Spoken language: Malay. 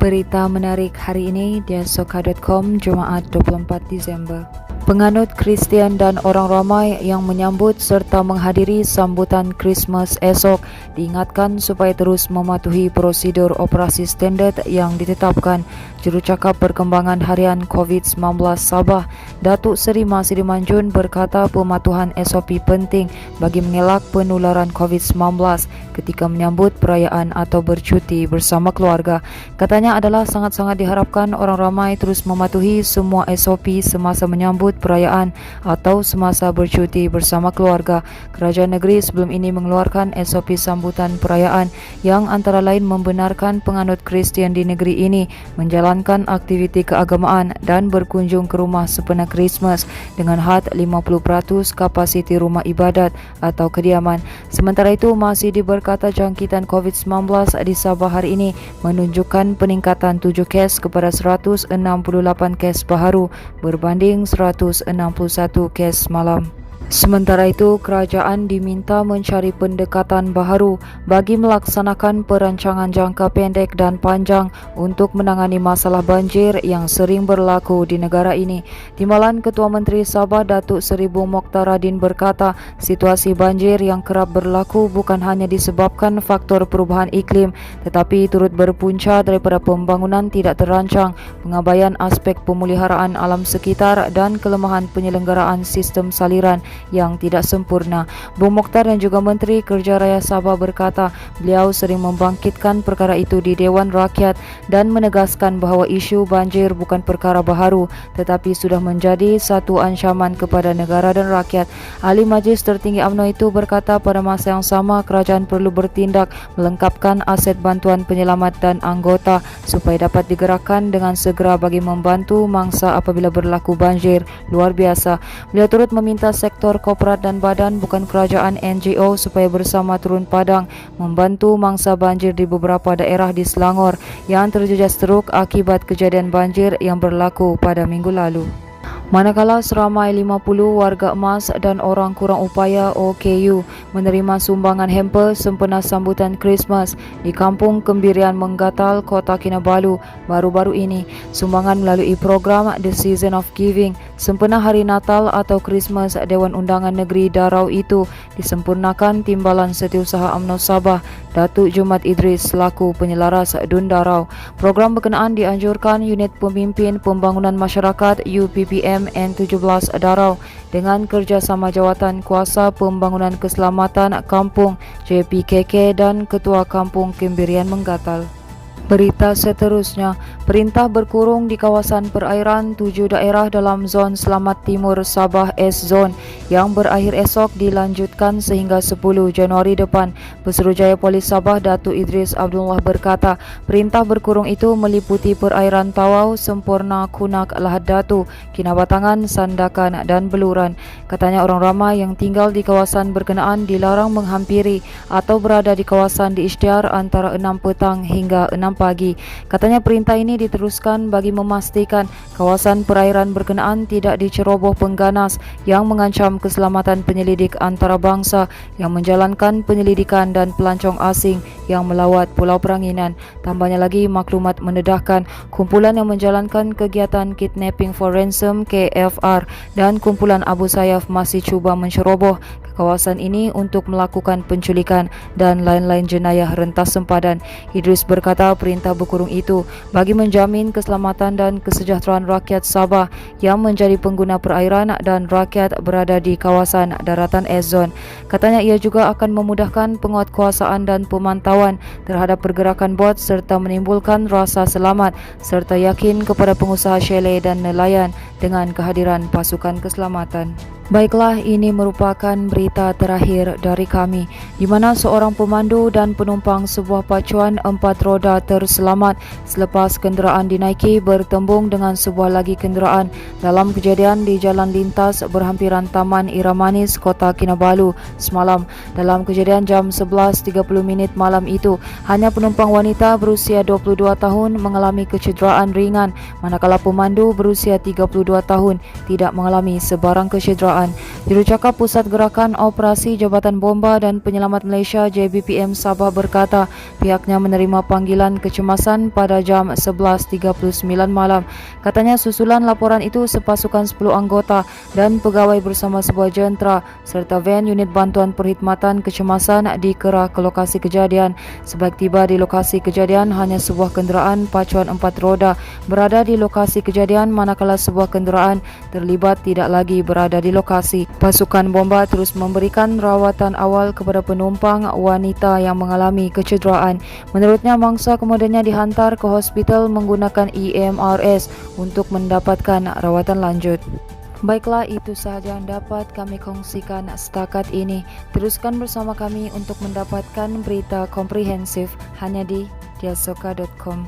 Berita menarik hari ini di asoka.com Jumaat 24 Disember. Penganut Kristian dan orang ramai yang menyambut serta menghadiri sambutan Christmas esok diingatkan supaya terus mematuhi prosedur operasi standard yang ditetapkan. Jurucakap Perkembangan Harian COVID-19 Sabah, Datuk Seri Masri Manjun berkata pematuhan SOP penting bagi mengelak penularan COVID-19 ketika menyambut perayaan atau bercuti bersama keluarga. Katanya adalah sangat-sangat diharapkan orang ramai terus mematuhi semua SOP semasa menyambut perayaan atau semasa bercuti bersama keluarga. Kerajaan negeri sebelum ini mengeluarkan SOP sambutan perayaan yang antara lain membenarkan penganut Kristian di negeri ini menjalankan aktiviti keagamaan dan berkunjung ke rumah sempena Christmas dengan had 50% kapasiti rumah ibadat atau kediaman. Sementara itu masih diberkata jangkitan COVID-19 di Sabah hari ini menunjukkan peningkatan 7 kes kepada 168 kes baharu berbanding 161 kes malam. Sementara itu, kerajaan diminta mencari pendekatan baharu bagi melaksanakan perancangan jangka pendek dan panjang untuk menangani masalah banjir yang sering berlaku di negara ini. Timbalan Ketua Menteri Sabah Datuk Seri Bung Mokhtaradin berkata, situasi banjir yang kerap berlaku bukan hanya disebabkan faktor perubahan iklim, tetapi turut berpunca daripada pembangunan tidak terancang, pengabaian aspek pemeliharaan alam sekitar dan kelemahan penyelenggaraan sistem saliran yang tidak sempurna. Bung Mokhtar dan juga Menteri Kerja Raya Sabah berkata beliau sering membangkitkan perkara itu di Dewan Rakyat dan menegaskan bahawa isu banjir bukan perkara baharu tetapi sudah menjadi satu ancaman kepada negara dan rakyat. Ahli Majlis Tertinggi UMNO itu berkata pada masa yang sama kerajaan perlu bertindak melengkapkan aset bantuan penyelamat dan anggota supaya dapat digerakkan dengan segera bagi membantu mangsa apabila berlaku banjir luar biasa. Beliau turut meminta sektor korporat dan badan bukan kerajaan NGO supaya bersama turun padang membantu mangsa banjir di beberapa daerah di Selangor yang terjejas teruk akibat kejadian banjir yang berlaku pada minggu lalu. Manakala seramai 50 warga emas dan orang kurang upaya OKU menerima sumbangan hamper sempena sambutan Christmas di Kampung Kembirian Menggatal, Kota Kinabalu baru-baru ini. Sumbangan melalui program The Season of Giving sempena Hari Natal atau Christmas Dewan Undangan Negeri Darau itu disempurnakan Timbalan Setiausaha UMNO Sabah Datuk Jumat Idris selaku penyelaras DUN Darau. Program berkenaan dianjurkan Unit Pemimpin Pembangunan Masyarakat UPPM N17 Darau dengan kerjasama Jawatan Kuasa Pembangunan Keselamatan Kampung JPKK dan Ketua Kampung Kembirian Menggatal. Berita seterusnya, perintah berkurung di kawasan perairan 7 daerah dalam zon Selamat Timur Sabah S-Zone yang berakhir esok dilanjutkan sehingga 10 Januari depan. Pesuruhjaya Polis Sabah Datuk Idris Abdullah berkata, perintah berkurung itu meliputi perairan Tawau, Semporna, Kunak, Lahad Datu, Kinabatangan, Sandakan dan Beluran. Katanya orang ramai yang tinggal di kawasan berkenaan dilarang menghampiri atau berada di kawasan diisytiar antara 6 petang hingga 6 pagi. Katanya perintah ini diteruskan bagi memastikan kawasan perairan berkenaan tidak diceroboh pengganas yang mengancam keselamatan penyelidik antarabangsa yang menjalankan penyelidikan dan pelancong asing yang melawat Pulau Peranginan. Tambahnya lagi, maklumat mendedahkan kumpulan yang menjalankan kegiatan kidnapping for ransom KFR dan kumpulan Abu Sayyaf masih cuba menceroboh ke kawasan ini untuk melakukan penculikan dan lain-lain jenayah rentas sempadan. Idris berkata perintah berkurung itu bagi menjamin keselamatan dan kesejahteraan rakyat Sabah yang menjadi pengguna perairan dan rakyat berada di kawasan daratan S-Zone. Katanya ia juga akan memudahkan penguatkuasaan dan pemantauan terhadap pergerakan bot serta menimbulkan rasa selamat serta yakin kepada pengusaha chalet dan nelayan dengan kehadiran pasukan keselamatan. Baiklah, ini merupakan berita terakhir dari kami di mana seorang pemandu dan penumpang sebuah pacuan 4 roda terselamat selepas kenderaan dinaiki bertembung dengan sebuah lagi kenderaan dalam kejadian di jalan lintas berhampiran Taman Iramanis, Kota Kinabalu semalam. Dalam kejadian jam 11.30 malam itu, hanya penumpang wanita berusia 22 tahun mengalami kecederaan ringan manakala pemandu berusia 32 tahun tidak mengalami sebarang kecederaan. kenderaan. Jurucakap Pusat Gerakan Operasi Jabatan Bomba dan Penyelamat Malaysia JBPM Sabah berkata pihaknya menerima panggilan kecemasan pada jam 11.39 malam. Katanya susulan laporan itu sepasukan 10 anggota dan pegawai bersama sebuah jentera serta van unit bantuan perkhidmatan kecemasan dikerah ke lokasi kejadian. Sebaik tiba di lokasi kejadian, hanya sebuah kenderaan pacuan 4 roda berada di lokasi kejadian, manakala sebuah kenderaan terlibat tidak lagi berada di lokasi. Pasukan bomba terus memberikan rawatan awal kepada penumpang wanita yang mengalami kecederaan. Menurutnya, mangsa kemudiannya dihantar ke hospital menggunakan EMRS untuk mendapatkan rawatan lanjut. Baiklah, itu sahaja yang dapat kami kongsikan setakat ini. Teruskan bersama kami untuk mendapatkan berita komprehensif hanya di diasoka.com.